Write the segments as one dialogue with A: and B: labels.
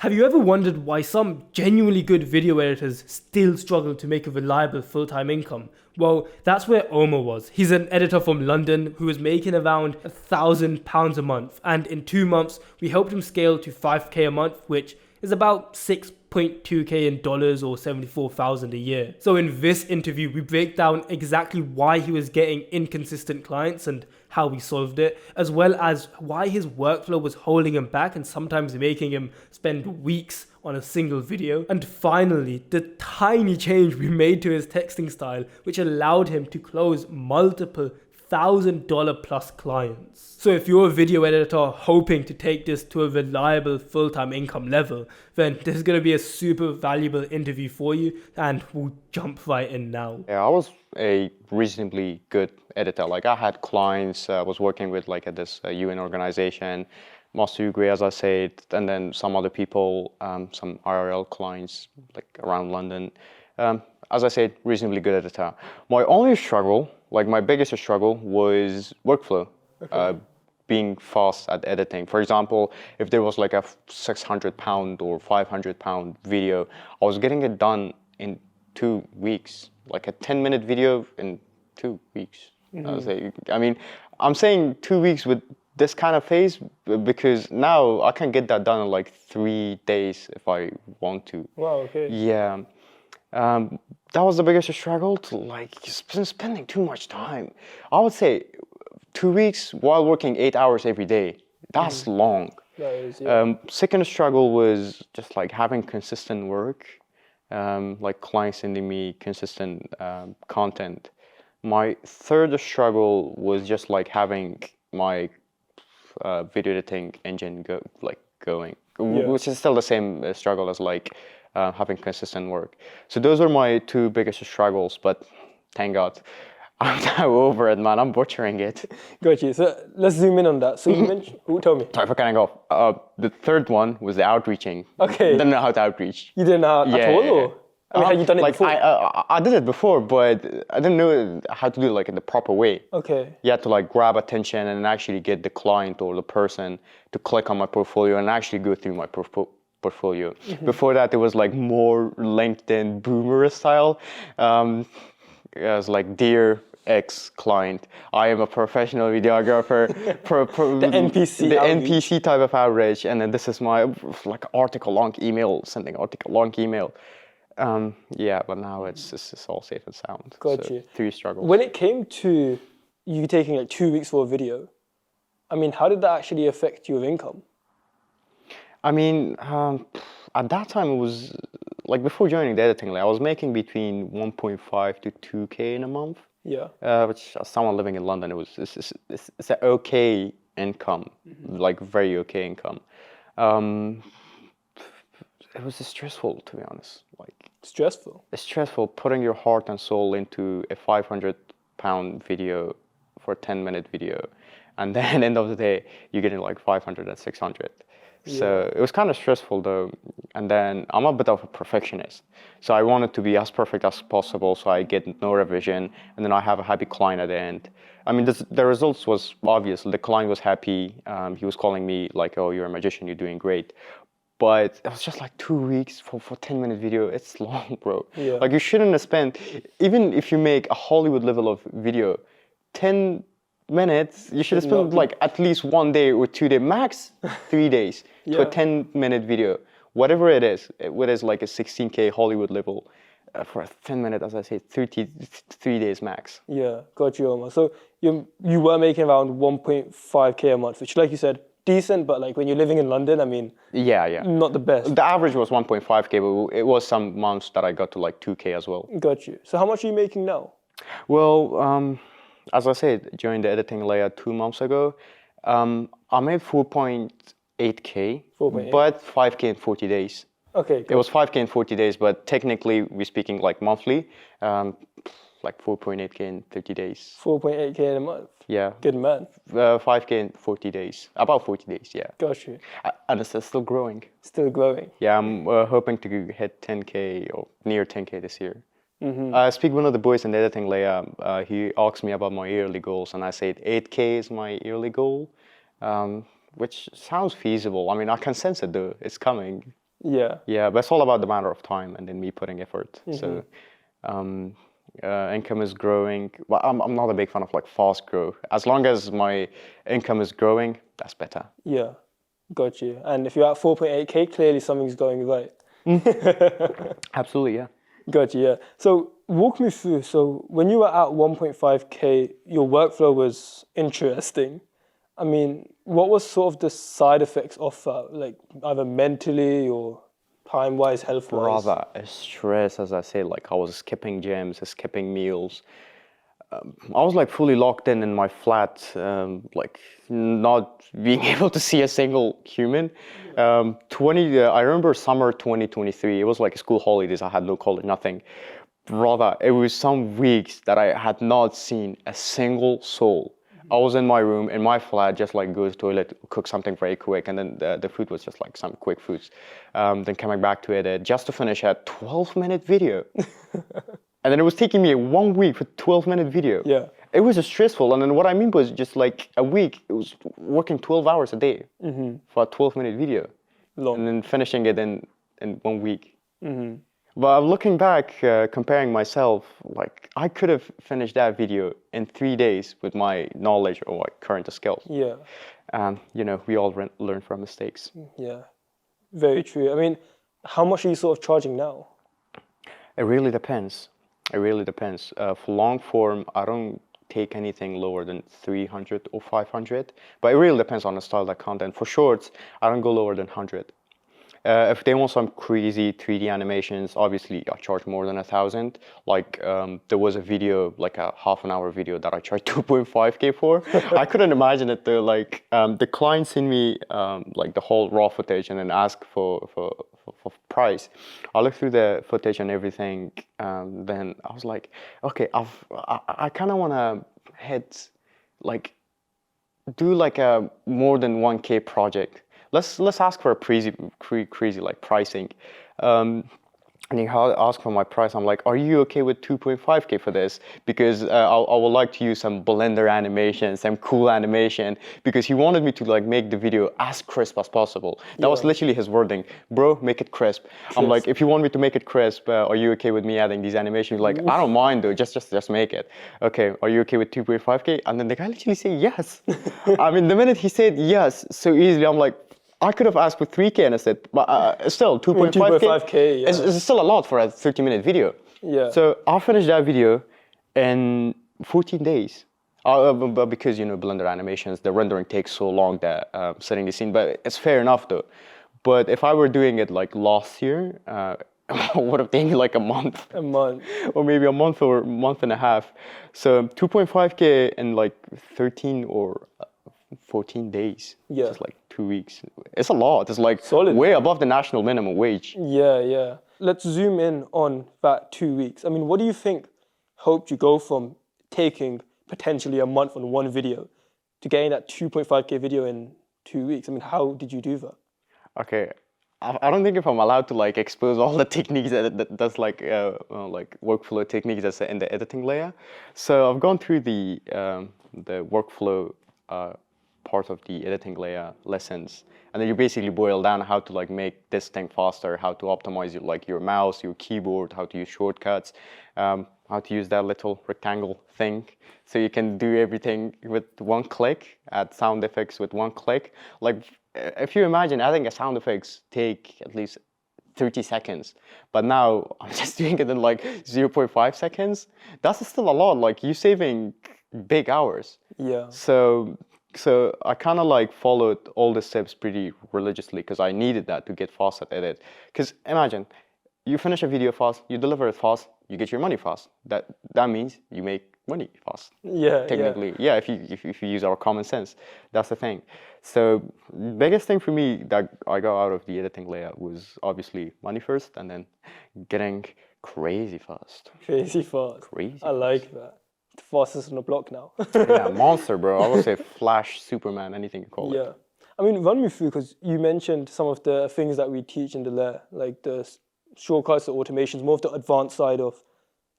A: Have you ever wondered why some genuinely good video editors still struggle to make a reliable full-time income? Well, that's where Omar was. He's an editor from London who was making around £1,000 a month, and in 2 months we helped him scale to 5k a month, which is about 6.2k in dollars or 74,000 a year. So in this interview, we break down exactly why he was getting inconsistent clients and how we solved it, as well as why his workflow was holding him back and sometimes making him spend weeks on a single video. And finally, the tiny change we made to his texting style, which allowed him to close multiple $1,000 plus clients. So if you're a video editor hoping to take this to a reliable full-time income level, then this is going to be a super valuable interview for you, and we'll jump right in now.
B: Yeah, I was a reasonably good editor. Like I had clients, I was working with like at this UN organization, Master Uguay, as I said, and then some other people, some IRL clients like around London. As I said, reasonably good editor. My only struggle, like my biggest struggle, was workflow. Okay. Being fast at editing. For example, if there was like a £600 or £500 video, I was getting it done in 2 weeks, like a 10-minute video in 2 weeks. I mean, I'm saying 2 weeks with this kind of phase because now I can get that done in like 3 days if I want to.
A: Wow, okay.
B: Yeah. That was the biggest struggle, to like spending too much time. I would say 2 weeks while working 8 hours every day. That's long.
A: That is, yeah.
B: Second struggle was just like having consistent work, like clients sending me consistent content. My third struggle was just like having my video editing engine going, which is still the same struggle as like having consistent work. So those were my two biggest struggles, but thank God I'm now over it, man. I'm butchering it.
A: Got you. So let's zoom in on that. So you mentioned, tell me.
B: Sorry for cutting off. The third one was the outreaching.
A: Okay.
B: Didn't know how to outreach.
A: You didn't know at all? Or? I mean, had you done it
B: like
A: before?
B: I did it before, but I didn't know how to do it like in the proper way.
A: Okay.
B: You had to like grab attention and actually get the client or the person to click on my portfolio and actually go through my portfolio. Before that, it was like more LinkedIn boomer style. It was like, dear ex-client, I am a professional videographer.
A: The NPC.
B: The NPC type of outreach, and then this is my like article long email, sending article long email. Yeah, but now it's all safe and sound.
A: Got
B: so
A: you.
B: 3 struggles.
A: When it came to you taking like 2 weeks for a video, I mean, how did that actually affect your income?
B: I mean, at that time it was like before joining the editing, like I was making between 1.5 to 2k in a month.
A: Yeah.
B: Which as someone living in London, it's an okay income, like very okay income. It was stressful, to be honest. Like
A: stressful.
B: It's stressful putting your heart and soul into a £500 video for a 10-minute video, and then at the end of the day you're getting like 500 and 600. So it was kind of stressful though. And then I'm a bit of a perfectionist. So I wanted to be as perfect as possible so I get no revision and then I have a happy client at the end. I mean, the results was obvious. The client was happy. He was calling me like, oh, you're a magician, you're doing great. But it was just like 2 weeks for 10-minute video. It's long, bro.
A: Yeah.
B: Like you shouldn't have spent, even if you make a Hollywood level of video, 10 minutes, you should have spent like at least 1 day or 2 days, max 3 days to a 10-minute video. Whatever it is, whether it's like a 16K Hollywood level, for a 10-minute, as I say, 3 days max.
A: Yeah, got you, Omar. So you were making around 1.5k a month, which, like you said, decent, but like when you're living in London, I mean, not the best.
B: The average was 1.5k, but it was some months that I got to like 2k as well.
A: Got you. So how much are you making now?
B: Well, as I said, during the editing layer 2 months ago, I made 4.8k, but 5k in 40 days.
A: Okay.
B: It was 5k in 40 days, but technically we're speaking like monthly, like 4.8k in 30 days.
A: 4.8k in a month?
B: Yeah.
A: Good man.
B: 5k in 40 days, about 40 days, yeah.
A: Got you.
B: And it's still growing.
A: Still growing.
B: Yeah, I'm hoping to hit 10k or near 10k this year. I speak one of the boys in the editing layer. He asked me about my yearly goals, and I said 8k is my yearly goal, which sounds feasible. I mean, I can sense it though. It's coming.
A: Yeah.
B: Yeah, but it's all about the matter of time and then me putting effort. So um, income is growing. Well, I'm not a big fan of like fast growth. As long as my income is growing, that's better.
A: Yeah. Got you. And if you're at 4.8K, clearly something's going right.
B: Absolutely, yeah.
A: Got you, yeah. So walk me through. So when you were at 1.5K, your workflow was interesting. I mean, what was sort of the side effects of that, like either mentally or time-wise, health-wise?
B: Rather stress, as I said, like I was skipping gyms, skipping meals. I was like fully locked in my flat, like not being able to see a single human. 20, I remember summer 2023. It was like school holidays. I had no college, nothing. Brother, it was some weeks that I had not seen a single soul. I was in my room, in my flat, just like go to the toilet, cook something very quick, and then the food was just like some quick foods. Then coming back to it, just to finish a 12-minute video. And then it was taking me 1 week for 12-minute video.
A: Yeah.
B: It was just stressful. And then what I mean was just like a week, it was working 12 hours a day for a 12-minute video.
A: Long.
B: And then finishing it in 1 week. But I'm looking back, comparing myself, like I could have finished that video in 3 days with my knowledge or my current skills.
A: Yeah.
B: You know, we all learn from mistakes.
A: Yeah. Very true. I mean, how much are you sort of charging now?
B: It really depends. It really depends. For long form, I don't take anything lower than 300 or 500, but it really depends on the style of the content. For shorts, I don't go lower than 100. If they want some crazy 3D animations, obviously I charge more than 1,000. Like there was a video, like a half-an-hour video that I charged 2.5K for. I couldn't imagine it though. Like the client sent me like the whole raw footage and then asked for price. I looked through the footage and everything. Then I was like, okay, I kind of want to hit like do like a more than 1K project. Let's ask for a crazy like pricing. And he asked for my price. I'm like, are you okay with 2.5K for this? Because I would like to use some Blender animation, some cool animation, because he wanted me to like make the video as crisp as possible. That was literally his wording. Bro, make it crisp. I'm like, if you want me to make it crisp, are you okay with me adding these animations? Like, I don't mind though, just make it. Okay, are you okay with 2.5K? And then the guy literally said yes. I mean, the minute he said yes so easily, I'm like, I could have asked for 3K and I said, but still 2.5K
A: yeah.
B: is still a lot for a 30-minute video.
A: Yeah.
B: So I finished that video in 14 days. But because, you know, Blender animations, the rendering takes so long that setting the scene, but it's fair enough though. But if I were doing it like last year, it would have taken me like a month.
A: A month.
B: Or maybe a month or month and a half. So 2.5K in like 13 or 14 days.
A: Yeah.
B: Just like 2 weeks. It's a lot. It's like
A: solid.
B: Way above the national minimum wage.
A: Yeah, yeah. Let's zoom in on that 2 weeks. I mean, what do you think helped you go from taking potentially a month on one video to getting that 2.5K video in 2 weeks? I mean, how did you do that?
B: Okay. I don't think if I'm allowed to like expose all the techniques that's like workflow techniques that's in the editing layer. So I've gone through the workflow part of the editing layer lessons, and then you basically boil down how to like make this thing faster, how to optimize your mouse, your keyboard, how to use shortcuts, how to use that little rectangle thing so you can do everything with one click, add sound effects with one click. Like if you imagine adding a sound effects take at least 30 seconds, but now I'm just doing it in like 0.5 seconds. That's still a lot. Like you're saving big hours.
A: Yeah.
B: So I kind of like followed all the steps pretty religiously because I needed that to get fast at it. Because imagine, you finish a video fast, you deliver it fast, you get your money fast. That means you make money fast.
A: Yeah.
B: Technically, yeah. If you use our common sense, that's the thing. So biggest thing for me that I got out of the editing layer was obviously money first, and then getting crazy fast.
A: Crazy fast.
B: Crazy.
A: I like that. The fastest on the block now.
B: Yeah, monster, bro. I would say Flash, Superman, anything you call it.
A: Yeah. I mean, run me through, because you mentioned some of the things that we teach in the layer, like the shortcuts, the automations, more of the advanced side of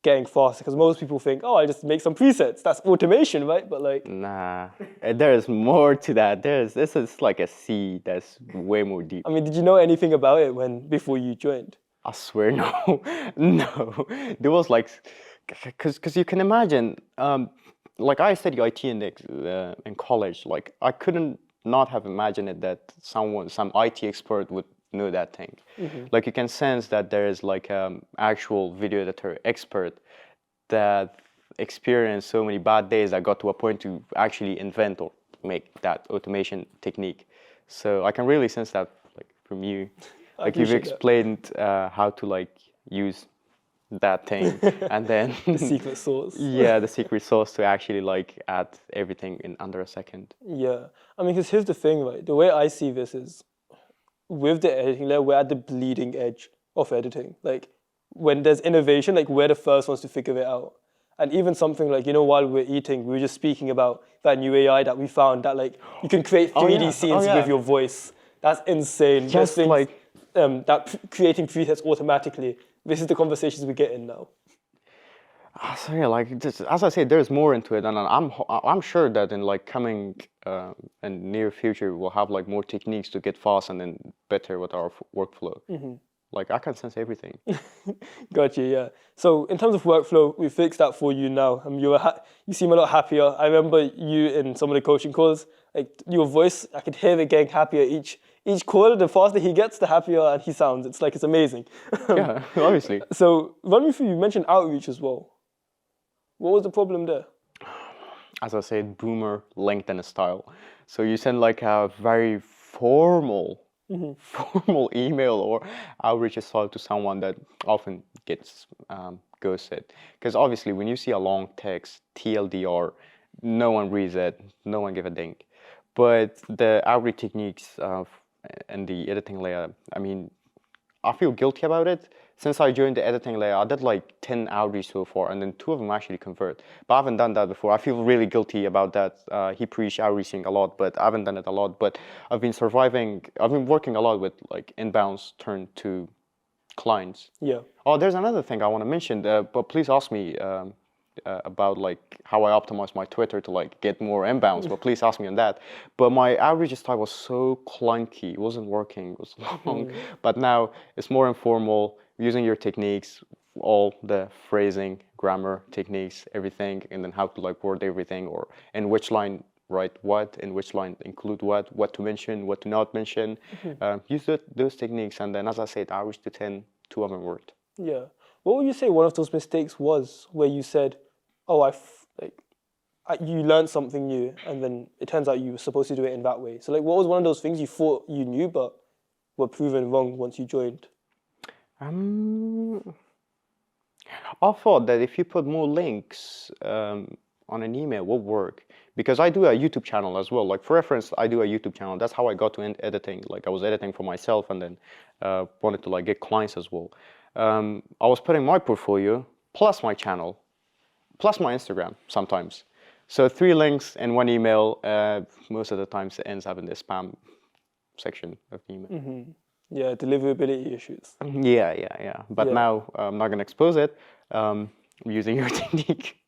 C: getting faster? Because most people think, oh, I just make some presets. That's automation, right? But like,
B: Nah, there's more to that. This is like a sea that's way more deep.
C: I mean, did you know anything about it before you joined?
B: I swear, no, no. There was like, because you can imagine, like I studied IT in college. Like I couldn't not have imagined it that some IT expert would know that thing. Like you can sense that there is like actual video editor expert that experienced so many bad days that got to a point to actually invent or make that automation technique. So I can really sense that like from you. Like you've explained how to like use that thing and then
C: The secret sauce.
B: Yeah, the secret sauce to actually like add everything in under a second.
C: Yeah. I mean, because here's the thing, right? The way I see this is with the editing layer, we're at the bleeding edge of editing. Like when there's innovation, like we're the first ones to figure it out. And even something like, while we're eating, we were just speaking about that new AI that we found that like you can create 3D scenes with your voice. That's insane.
B: Just like
C: creating presets automatically. This is the conversations we get in now.
B: So yeah, like just, as I said, there's more into it, and I'm sure that in like coming and near future we'll have like more techniques to get fast and then better with our workflow. Like I can sense everything.
C: Got you, yeah. So in terms of workflow, we fixed that for you now. You seem a lot happier. I remember you in some of the coaching calls, like your voice, I could hear it getting happier each call. The faster he gets, the happier he sounds. It's amazing.
B: Yeah, obviously.
C: So run me through, you mentioned outreach as well. What was the problem there?
B: As I said, boomer LinkedIn style. So you send like a very formal email or outreach style to someone that often gets ghosted. Because obviously when you see a long text, TLDR, no one reads it, no one give a dink. But the outreach techniques and the editing layer, I mean, I feel guilty about it. Since I joined the editing layer, I did like 10 outreach so far, and then 2 of them actually convert. But I haven't done that before. I feel really guilty about that. He preached outreaching a lot, but I haven't done it a lot. But I've been working a lot with like inbounds turned to clients.
C: Yeah.
B: Oh, there's another thing I want to mention, but please ask me about like how I optimize my Twitter to like get more inbounds, but please ask me on that. But my outreach style was so clunky, it wasn't working, it was long. But now it's more informal, using your techniques, all the phrasing, grammar techniques, everything, and then how to like word everything, or in which line write what, in which line include what to mention, what to not mention. Use those techniques, and then as I said, outreach to 10, 2 of them worked.
C: Yeah. What would you say one of those mistakes was where you said, oh, you learned something new, and then it turns out you were supposed to do it in that way? So like, what was one of those things you thought you knew but were proven wrong once you joined?
B: I thought that if you put more links on an email, will work. Because I do a YouTube channel as well. Like for reference, I do a YouTube channel. That's how I got to editing. Like I was editing for myself, and then wanted to like get clients as well. I was putting my portfolio plus my channel, plus my Instagram sometimes. So 3 links in 1 email. Most of the times it ends up in the spam section of the email.
C: Yeah, deliverability issues.
B: Yeah. But now I'm not gonna expose it. Using your technique.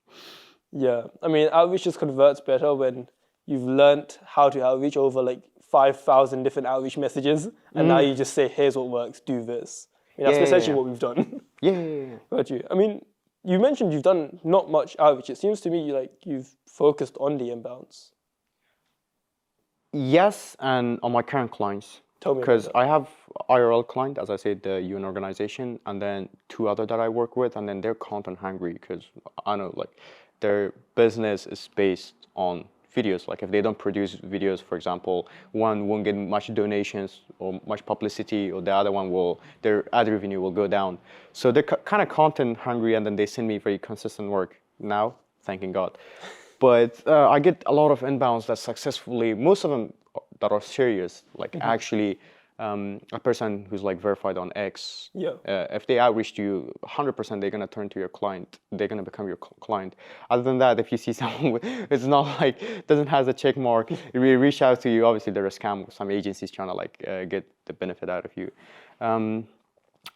C: Yeah, I mean, outreach just converts better when you've learned how to outreach over like 5,000 different outreach messages, and now you just say, here's what works, do this. I mean, that's essentially what we've done.
B: Yeah.
C: Got you. I mean, you mentioned you've done not much outreach. It seems to me like you've focused on the inbounds.
B: Yes, and on my current clients. Because I have IRL client, as I said, the UN organization, and then 2 other that I work with, and then they're content hungry because I know like their business is based on videos. Like if they don't produce videos, for example, one won't get much donations or much publicity, or the other one their ad revenue will go down. So they're kind of content hungry, and then they send me very consistent work now, thanking God. But I get a lot of inbounds that successfully, most of them that are serious, like actually a person who's like verified on X, if they outreach to you, 100% they're gonna turn to your client, they're gonna become your client. Other than that, if you see someone it's not like, doesn't have a check mark, we reach out to you, obviously they're a scam, some agencies trying to like get the benefit out of you.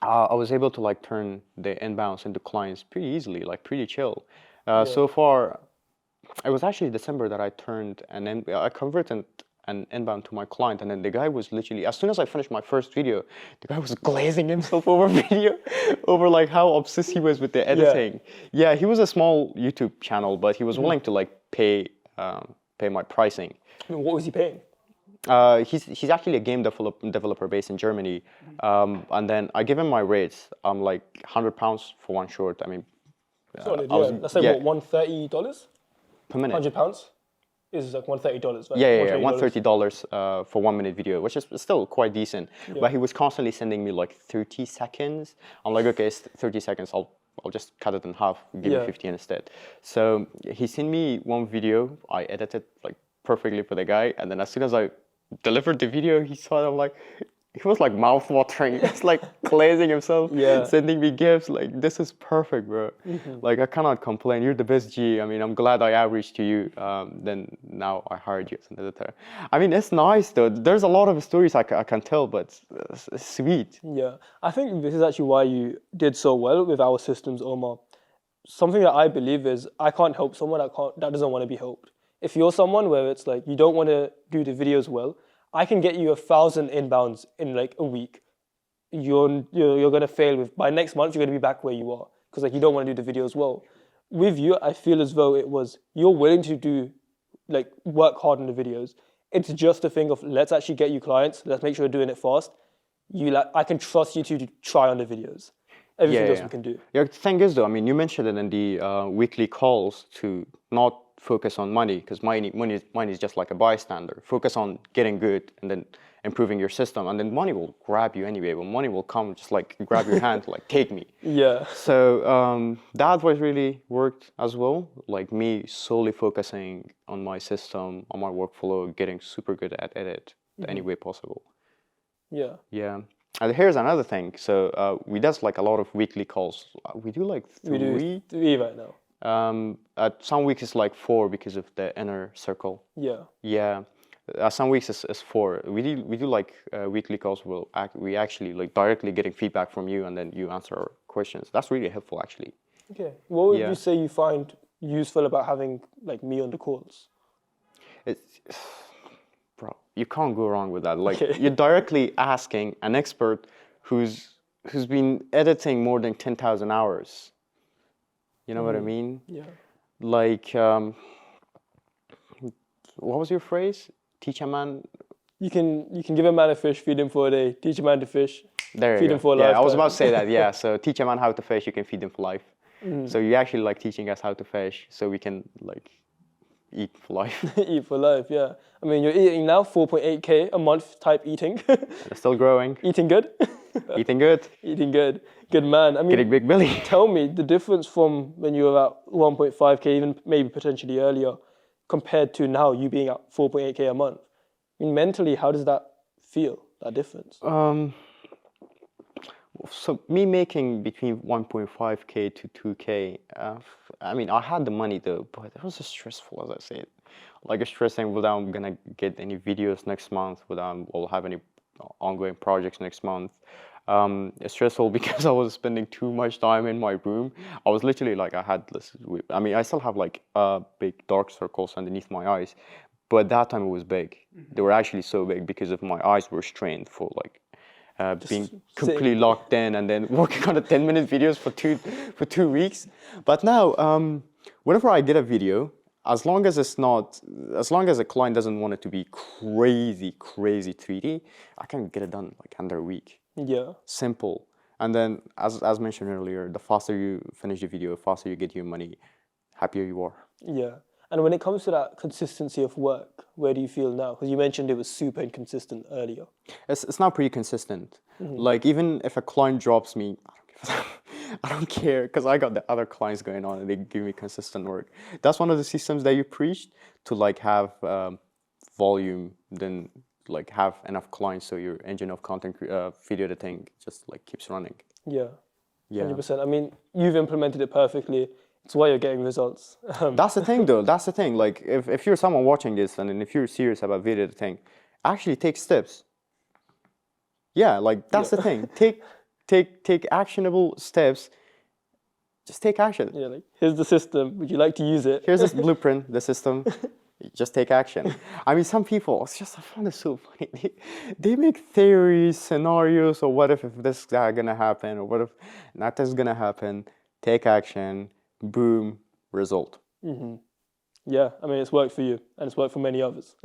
B: I was able to like turn the inbounds into clients pretty easily, like pretty chill.
C: Yeah.
B: So far, it was actually December that I turned I converted an inbound to my client, and then the guy was literally, as soon as I finished my first video, the guy was glazing himself over video, over like how obsessed he was with the editing. Yeah, he was a small YouTube channel, but he was willing to like pay my pricing.
C: I mean, what was he paying?
B: He's actually a game developer based in Germany, and then I give him my rates. I'm like £100 for one short. I mean,
C: Solid,
B: I was-
C: That's like
B: yeah.
C: what, $130
B: per minute.
C: £100 is like $130, right?
B: Yeah,
C: $130.
B: $130 for 1 minute video, which is still quite decent. But he was constantly sending me like 30 seconds. I'm like, okay, it's 30 seconds. I'll just cut it in half, give you 15 instead. So he sent me one video. I edited like perfectly for the guy, and then as soon as I delivered the video, he saw it. I'm like, he was like mouth watering. It's like glazing himself, sending me gifts. Like, this is perfect, bro. Like, I cannot complain. You're the best G. I mean, I'm glad I outreached to you. Then now I hired you as an editor. I mean, it's nice though. There's a lot of stories I can tell, but it's sweet.
C: Yeah, I think this is actually why you did so well with our systems, Omar. Something that I believe is I can't help someone that doesn't want to be helped. If you're someone where it's like you don't want to do the videos well, I can get you 1,000 inbounds in like a week. You're gonna fail by next month. You're gonna be back where you are because like you don't want to do the videos well. With you, I feel as though you're willing to do like work hard on the videos. It's just a thing of let's actually get you clients. Let's make sure you're doing it fast. I can trust you to try on the videos. Everything else we can do.
B: Yeah, the thing is though, I mean, you mentioned it in the weekly calls to not focus on money, because money is just like a bystander. Focus on getting good and then improving your system, and then money will grab you anyway. But money will come just like grab your hand, like take me.
C: Yeah.
B: So that was really worked as well. Like me solely focusing on my system, on my workflow, getting super good at it any way possible.
C: Yeah.
B: Yeah. And here's another thing. So we does like a lot of weekly calls. We do like 3.
C: We do 3 right now.
B: At some weeks it's like 4 because of the inner circle.
C: Yeah.
B: Yeah. Some weeks is 4. We do like weekly calls. We actually like directly getting feedback from you, and then you answer our questions. That's really helpful actually.
C: Okay. What would you say you find useful about having like me on the calls?
B: Bro, you can't go wrong with that. Like you're directly asking an expert who's been editing more than 10,000 hours. You know what I mean?
C: Yeah.
B: Like, what was your phrase? Teach a man.
C: You can give a man a fish, feed him for a day. Teach a man to fish, feed him for a lifetime.
B: Yeah, I was about to say that. Yeah, so teach a man how to fish, you can feed him for life. So you actually like teaching us how to fish, so we can like eat for life.
C: Eat for life, yeah. I mean, you're eating now 4.8K a month type eating.
B: It's still growing.
C: Eating good.
B: Eating good.
C: Eating good. Good man. I mean,
B: getting big belly.
C: Tell me the difference from when you were at 1.5K, even maybe potentially earlier, compared to now you being at 4.8K a month. I mean, mentally, how does that feel, that difference?
B: So me making between 1.5K to 2K, I mean, I had the money though, but it was just stressful, as I said. Like it's stressing whether I'm gonna get any videos next month, whether I'll have any ongoing projects next month. It's stressful because I was spending too much time in my room. I was literally like, I mean, I still have like big dark circles underneath my eyes, but that time it was big. They were actually so big because of my eyes were strained for like being completely locked in and then working on 10-minute videos for 2 weeks. But now, whenever I get a video, as long as a client doesn't want it to be crazy 3D, I can get it done like under a week.
C: Yeah.
B: Simple. And then, as mentioned earlier, the faster you finish the video, the faster you get your money, happier you are.
C: Yeah. And when it comes to that consistency of work, where do you feel now? Because you mentioned it was super inconsistent earlier.
B: It's now pretty consistent. Like even if a client drops me, I don't care because I got the other clients going on and they give me consistent work. That's one of the systems that you preached, to like have volume, then like have enough clients so your engine of content video editing just like keeps running.
C: Yeah. 100%. I mean, you've implemented it perfectly. It's why you're getting results.
B: That's the thing though. That's the thing. Like if you're someone watching this and if you're serious about video editing, actually take steps. Yeah, like that's the thing. take actionable steps. Just take action.
C: Yeah, like here's the system. Would you like to use it?
B: Here's this blueprint, the system. Just take action. I mean, some people, it's just, I found it so funny. They make theories, scenarios, or what if this is gonna happen, or what if not this is gonna happen. Take action, boom, result.
C: Yeah, I mean, it's worked for you, and it's worked for many others.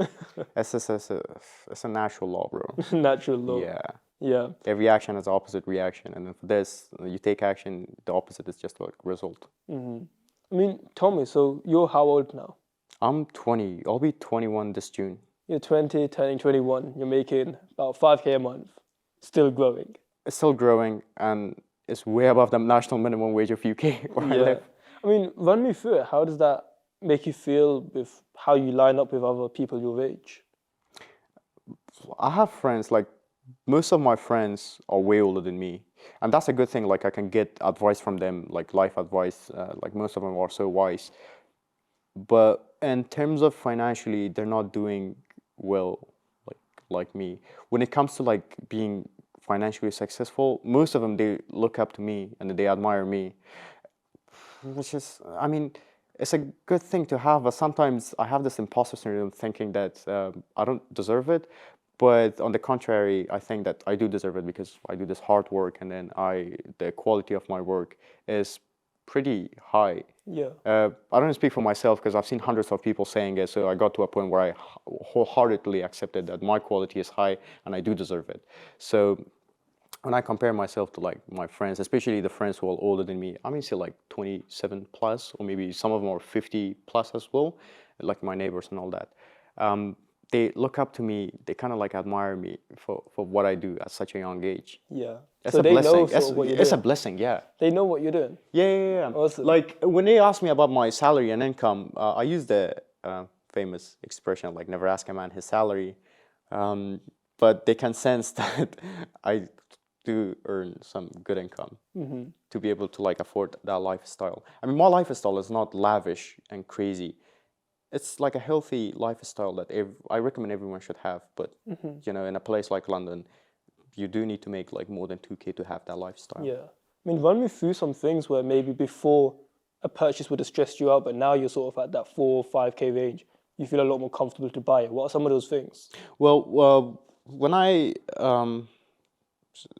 B: It's a natural law, bro.
C: Natural law.
B: Yeah.
C: Yeah.
B: Every action has opposite reaction, and then for this, you take action, the opposite is just a result.
C: I mean, Tommy, so you're how old now?
B: I'm 20. I'll be 21 this June.
C: You're 20, turning 21. You're making about 5K a month. Still growing.
B: It's still growing, and it's way above the national minimum wage of UK where I live.
C: I mean, run me through it. How does that make you feel with how you line up with other people your age?
B: I have friends, like most of my friends are way older than me. And that's a good thing, like I can get advice from them, like life advice, like most of them are so wise. But in terms of financially, they're not doing well like me. When it comes to like being financially successful, most of them, they look up to me and they admire me, which is, I mean, it's a good thing to have, but sometimes I have this imposter syndrome thinking that I don't deserve it. But on the contrary, I think that I do deserve it because I do this hard work, and then the quality of my work is pretty high.
C: Yeah.
B: I don't speak for myself because I've seen hundreds of people saying it, so I got to a point where I wholeheartedly accepted that my quality is high and I do deserve it. So when I compare myself to like my friends, especially the friends who are older than me, I mean, say like 27 plus, or maybe some of them are 50 plus as well, like my neighbors and all that. They look up to me, they kind of like admire me for what I do at such a young age.
C: Yeah.
B: It's
C: so
B: a
C: they
B: blessing.
C: know sort of what you're
B: It's a
C: doing.
B: blessing, yeah.
C: They know what you're doing.
B: Yeah.
C: Awesome.
B: Like when they ask me about my salary and income, I use the famous expression like never ask a man his salary, but they can sense that I do earn some good income to be able to like afford that lifestyle. I mean, my lifestyle is not lavish and crazy. It's like a healthy lifestyle that I recommend everyone should have. But you know, in a place like London, you do need to make like more than 2K to have that lifestyle.
C: Yeah. I mean, run me through some things where maybe before a purchase would have stressed you out, but now you're sort of at that 4 or 5K range. You feel a lot more comfortable to buy it. What are some of those things?
B: Well, when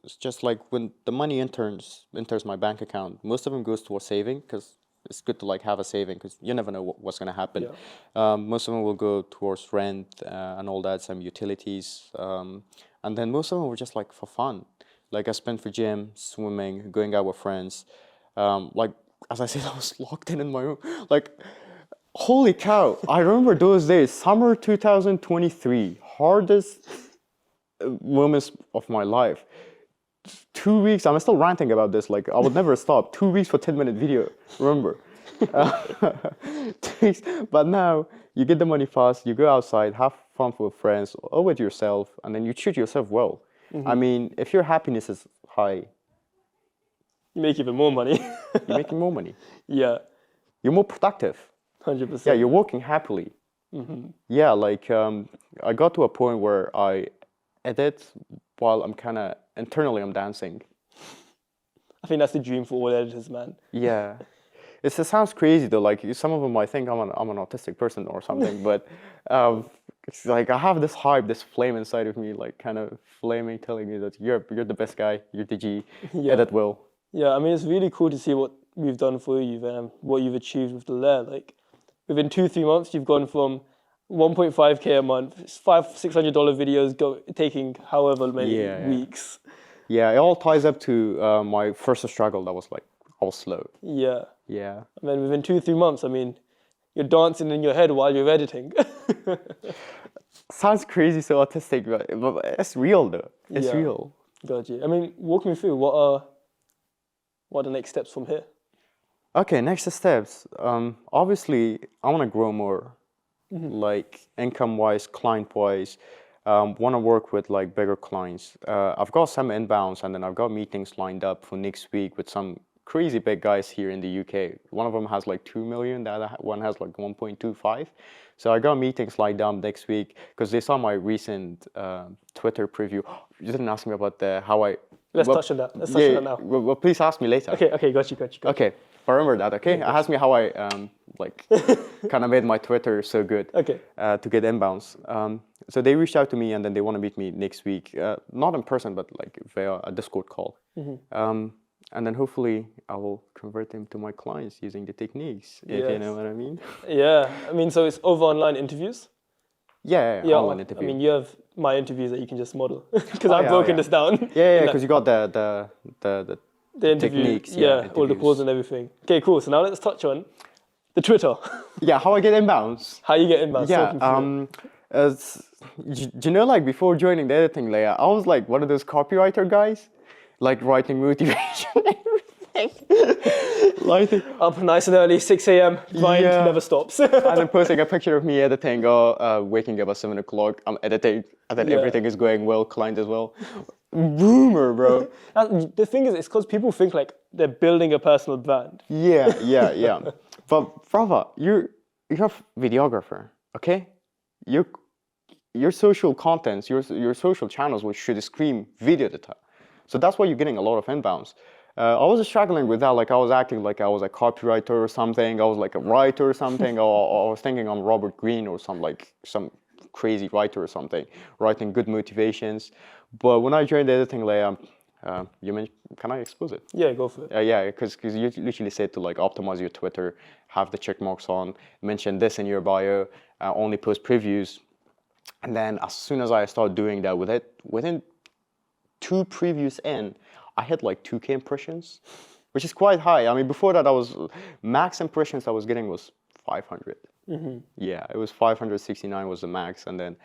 B: it's just like when the money enters my bank account, most of them goes towards saving because it's good to like have a saving because you never know what's going to happen. Yeah. Most of them will go towards rent and all that, some utilities. And then most of them were just like for fun. Like I spent for gym, swimming, going out with friends. Like, as I said, I was locked in my room. Like, holy cow. I remember those days, summer 2023, hardest moments of my life. 2 weeks, I'm still ranting about this, like I would never stop. 2 weeks for 10-minute video, remember? 2 weeks. But now you get the money fast, you go outside, have fun with friends or with yourself, and then you treat yourself well. I mean, if your happiness is high,
C: you make even more money.
B: you're making more money.
C: Yeah.
B: You're more productive.
C: 100%.
B: Yeah, you're working happily. Yeah, like I got to a point where I edit while I'm kind of internally I'm dancing.
C: I think that's the dream for all editors, man.
B: Yeah. It sounds crazy though, like some of them might think I'm an autistic person or something, but it's like I have this hype, this flame inside of me, like kind of flaming, telling me that you're the best guy, you're the G, edit well.
C: Yeah, I mean, it's really cool to see what we've done for you and what you've achieved with the Lair. Like, within 2-3 months, you've gone from 1.5K a month, $500-600 videos taking however many weeks.
B: Yeah, it all ties up to my first struggle that was like, I was slow.
C: Yeah.
B: Yeah.
C: And then within 2-3 months, I mean, you're dancing in your head while you're editing.
B: Sounds crazy, so autistic, but it's real though. It's real.
C: Got you. I mean, walk me through, what are the next steps from here?
B: Okay, next steps. Obviously, I want to grow more, like income-wise, client-wise. Want to work with like bigger clients. I've got some inbounds, and then I've got meetings lined up for next week with some crazy big guys here in the UK. One of them has like 2 million, the other one has like 1.25. So I got meetings lined up next week because they saw my recent Twitter preview. You didn't ask me about how I
C: Let's touch on that. Let's touch on that now.
B: Well, please ask me later.
C: Okay, got you.
B: Okay, I remember that. Okay, ask me how I like kind of made my Twitter so good.
C: Okay.
B: To get inbounds. So they reached out to me and then they want to meet me next week, not in person, but like via a Discord call. And then hopefully I will convert them to my clients using the techniques, if you know what I mean.
C: Yeah, I mean, so it's over online interviews?
B: Yeah, online interview.
C: I mean, you have my interviews that you can just model because I've broken this down.
B: Yeah, because you got the techniques.
C: Yeah, all the pause and everything. Okay, cool. So now let's touch on the Twitter.
B: Yeah, how I get inbounds.
C: How you get inbounds.
B: Yeah, do you know, like before joining the editing layer, I was like one of those copywriter guys, like writing motivation and everything.
C: Up nice and early, 6 a.m. Grind never stops.
B: And then posting a picture of me editing or waking up at 7 o'clock, I'm editing, and then everything is going well, client as well. Boomer, bro.
C: The thing is, it's because people think like they're building a personal brand.
B: Yeah. But brother, you're a videographer, okay? Your social contents, your social channels, which should scream video data. So that's why you're getting a lot of inbounds. I was struggling with that, like I was acting like I was a copywriter or something, I was like a writer or something, or I was thinking I'm Robert Greene or some crazy writer or something, writing good motivations. But when I joined the editing layer, you mentioned, can I expose it?
C: Yeah, go for it.
B: Yeah, because you literally said to like optimize your Twitter, have the check marks on, mention this in your bio, only post previews. And then as soon as I started doing that within 2 previews in, I had like 2K impressions, which is quite high. I mean, before that, max impressions I was getting was 500. Yeah, it was 569 was the max. And then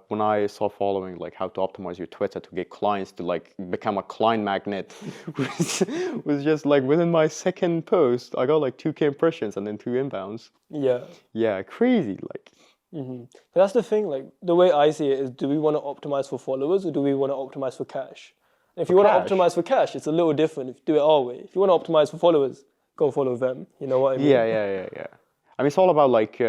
B: when I saw following like how to optimize your Twitter to get clients to like become a client magnet, was just like within my second post, I got like 2K impressions and then 2 inbounds. Yeah, crazy. Like.
C: But that's the thing, like the way I see it is, do we want to optimize for followers or do we want to optimize for cash? If you want to optimize for cash, it's a little different. If you do it our way. If you want to optimize for followers, go follow them. You know what I mean?
B: Yeah. I mean, it's all about like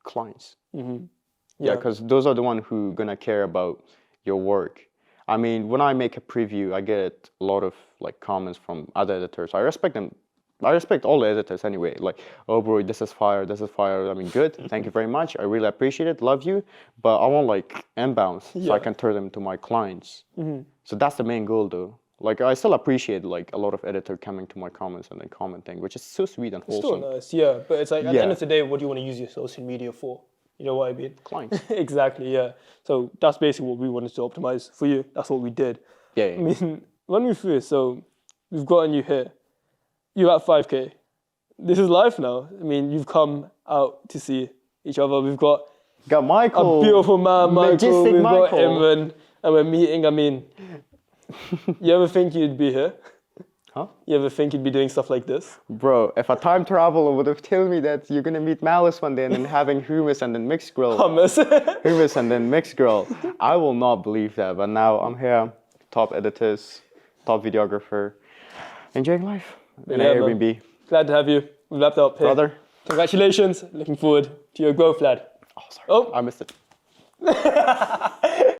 B: clients. Yeah, because those are the ones who gonna care about your work. I mean, when I make a preview, I get a lot of like comments from other editors. I respect them. I respect all the editors anyway. Like, oh bro, this is fire. I mean, good. Thank you very much. I really appreciate it. Love you. But I want like inbounds so I can turn them to my clients. So that's the main goal though. Like, I still appreciate like a lot of editors coming to my comments and then commenting, which is so sweet and wholesome.
C: Still nice, yeah. But it's like at the end of the day, what do you want to use your social media for? You know what I mean?
B: Clients.
C: Exactly, yeah. So that's basically what we wanted to optimize for you. That's what we did.
B: Yeah.
C: I mean, run me through it. So we've gotten you here. You're at 5K. This is life now. I mean, you've come out to see each other. We've got
B: Michael.
C: A beautiful man, Michael. We've got
B: Michael.
C: Imran. And we're meeting. I mean, you ever think you'd be here?
B: Huh?
C: You ever think you'd be doing stuff like this?
B: Bro, if a time traveler would have told me that you're gonna meet Malice one day and then having hummus and then mixed grill. Hummus and then mixed grill. I will not believe that. But now I'm here, top editors, top videographer, enjoying life. In Airbnb. Man.
C: Glad to have you. We've wrapped up here.
B: Brother.
C: Congratulations. Looking forward to your growth, lad.
B: Oh, sorry. I missed it.